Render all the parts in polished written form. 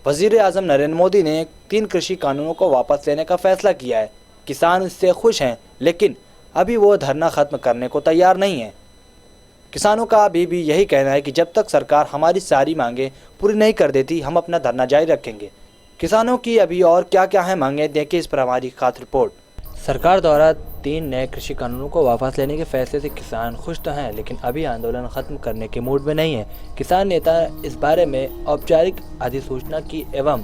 वजीर आजम नरेंद्र मोदी ने 3 कृषि कानूनों को वापस लेने का फैसला किया है। किसान इससे खुश हैं, लेकिन अभी वो धरना खत्म करने को तैयार नहीं है। किसानों का अभी भी यही कहना है कि जब तक सरकार हमारी सारी मांगें पूरी नहीं कर देती, हम अपना धरना जारी रखेंगे। किसानों की अभी और क्या क्या है मांगे, देखिए इस पर हमारी खास रिपोर्ट। सरकार द्वारा 3 नए कृषि कानूनों को वापस लेने के फैसले से किसान खुश तो हैं, लेकिन अभी आंदोलन खत्म करने के मूड में नहीं है। किसान नेता इस बारे में औपचारिक अधिसूचना की एवं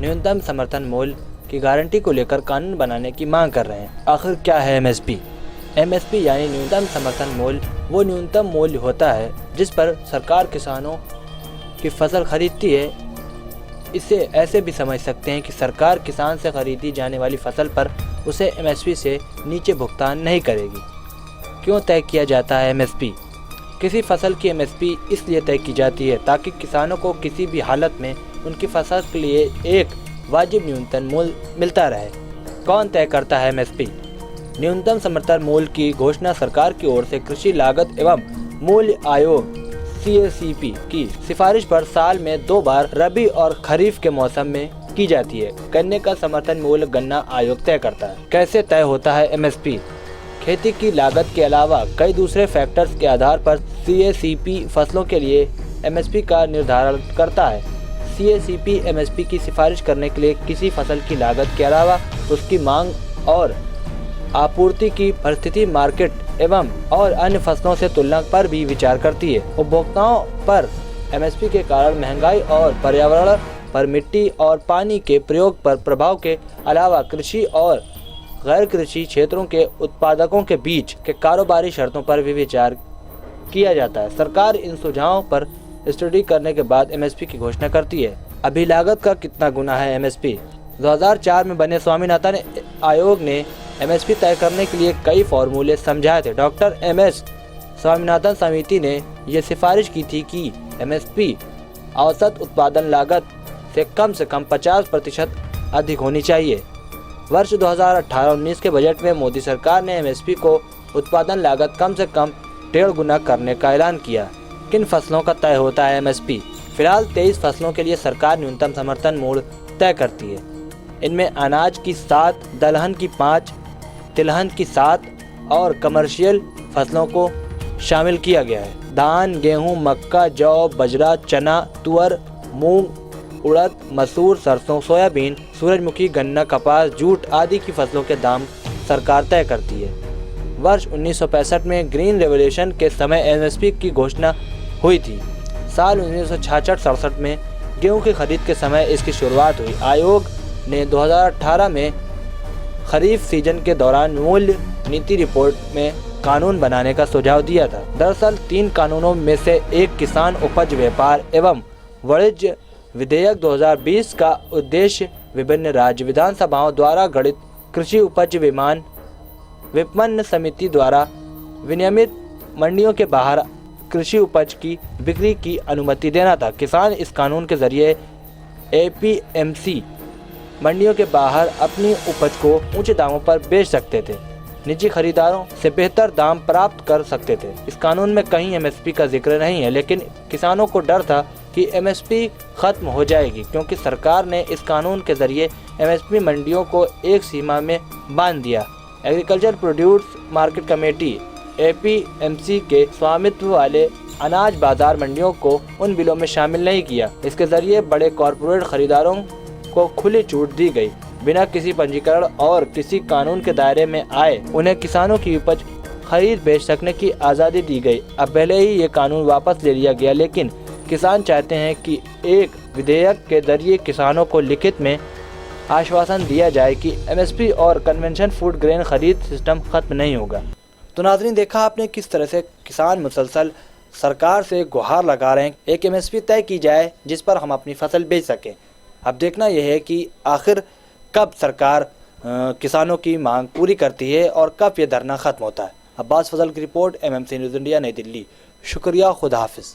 न्यूनतम समर्थन मूल्य की गारंटी को लेकर कानून बनाने की मांग कर रहे हैं। आखिर क्या है एमएसपी? एमएसपी यानी न्यूनतम समर्थन मूल्य वो न्यूनतम मूल्य होता है जिस पर सरकार किसानों की फसल खरीदती है। इसे ऐसे भी समझ सकते हैं कि सरकार किसान से खरीदी जाने वाली फसल पर उसे एमएसपी से नीचे भुगतान नहीं करेगी। क्यों तय किया जाता है एमएसपी? किसी फसल की एमएसपी इसलिए तय की जाती है ताकि किसानों को किसी भी हालत में उनकी फसल के लिए एक वाजिब न्यूनतम मूल्य मिलता रहे। कौन तय करता है एमएसपी? न्यूनतम समर्थन मूल्य की घोषणा सरकार की ओर से कृषि लागत एवं मूल्य आयोग CACP की सिफारिश पर साल में 2 बार रबी और खरीफ के मौसम में की जाती है। गन्ने का समर्थन मूल्य गन्ना आयोग तय करता है। कैसे तय होता है एमएसपी? खेती की लागत के अलावा कई दूसरे फैक्टर्स के आधार पर CACP फसलों के लिए एमएसपी का निर्धारण करता है। CACP एमएसपी की सिफारिश करने के लिए किसी फसल की लागत के अलावा उसकी मांग और आपूर्ति की परिस्थिति, मार्केट एवं और अन्य फसलों से तुलना पर भी विचार करती है। उपभोक्ताओं पर एमएसपी के कारण महंगाई और पर्यावरण पर मिट्टी और पानी के प्रयोग पर प्रभाव के अलावा कृषि और गैर कृषि क्षेत्रों के उत्पादकों के बीच के कारोबारी शर्तों पर भी विचार किया जाता है। सरकार इन सुझावों पर स्टडी करने के बाद एमएसपी की घोषणा करती है। अभी लागत का कितना गुना है एमएसपी? 2004 में बने स्वामीनाथन आयोग ने एमएसपी तय करने के लिए कई फॉर्मूले समझाए थे। डॉक्टर MS स्वामीनाथन समिति ने यह सिफारिश की थी कि एमएसपी औसत उत्पादन लागत से कम 50% अधिक होनी चाहिए। वर्ष 2018-19 के बजट में मोदी सरकार ने एमएसपी को उत्पादन लागत कम से कम 1.5 गुना करने का ऐलान किया। किन फसलों का तय होता है एमएसपी? फिलहाल 23 फसलों के लिए सरकार न्यूनतम समर्थन मूल्य तय करती है। इनमें अनाज की 7, दलहन की 5, तिलहन की 7 और कमर्शियल फसलों को शामिल किया गया है। धान, गेहूं, मक्का, जौ, बजरा, चना, तुअर, मूंग, उड़द, मसूर, सरसों, सोयाबीन, सूरजमुखी, गन्ना, कपास, जूट आदि की फसलों के दाम सरकार तय करती है। वर्ष 1965 में ग्रीन रेवोल्यूशन के समय एमएसपी की घोषणा हुई थी। साल 1966-67 में गेहूं की खरीद के समय इसकी शुरुआत हुई। आयोग ने 2018 में खरीफ सीजन के दौरान मूल्य नीति रिपोर्ट में कानून बनाने का सुझाव दिया था। दरअसल 3 कानूनों में से एक किसान उपज व्यापार एवं वाणिज्य विधेयक 2020 का उद्देश्य विभिन्न राज्य विधानसभाओं द्वारा गठित कृषि उपज विपणन समिति द्वारा विनियमित मंडियों के बाहर कृषि उपज की बिक्री की अनुमति देना था। किसान इस कानून के जरिए APMC मंडियों के बाहर अपनी उपज को ऊंचे दामों पर बेच सकते थे, निजी खरीदारों से बेहतर दाम प्राप्त कर सकते थे। इस कानून में कहीं एमएसपी का जिक्र नहीं है, लेकिन किसानों को डर था कि एमएसपी खत्म हो जाएगी, क्योंकि सरकार ने इस कानून के जरिए एमएसपी मंडियों को एक सीमा में बांध दिया। Agriculture produce market committee APMC के स्वामित्व वाले अनाज बाजार मंडियों को उन बिलों में शामिल नहीं किया। इसके जरिए बड़े कॉरपोरेट खरीदारों को खुली छूट दी गई। बिना किसी पंजीकरण और किसी कानून के दायरे में आए उन्हें किसानों की उपज खरीद बेच सकने की आज़ादी दी गई। अब भले ही ये कानून वापस ले लिया गया, लेकिन किसान चाहते हैं कि एक विधेयक के जरिए किसानों को लिखित में आश्वासन दिया जाए कि एमएसपी और कन्वेंशन फूड ग्रेन खरीद सिस्टम खत्म नहीं होगा। तो नाज़रीन, देखा आपने किस तरह से किसान मुसलसल सरकार से गुहार लगा रहे हैं एक एमएसपी तय की जाए जिस पर हम अपनी फसल बेच सकें। अब देखना यह है कि आखिर कब सरकार किसानों की मांग पूरी करती है और कब ये धरना खत्म होता है। अब्बास फजल की रिपोर्ट, MMC न्यूज़ इंडिया, नई दिल्ली। शुक्रिया, खुदा हाफिज़।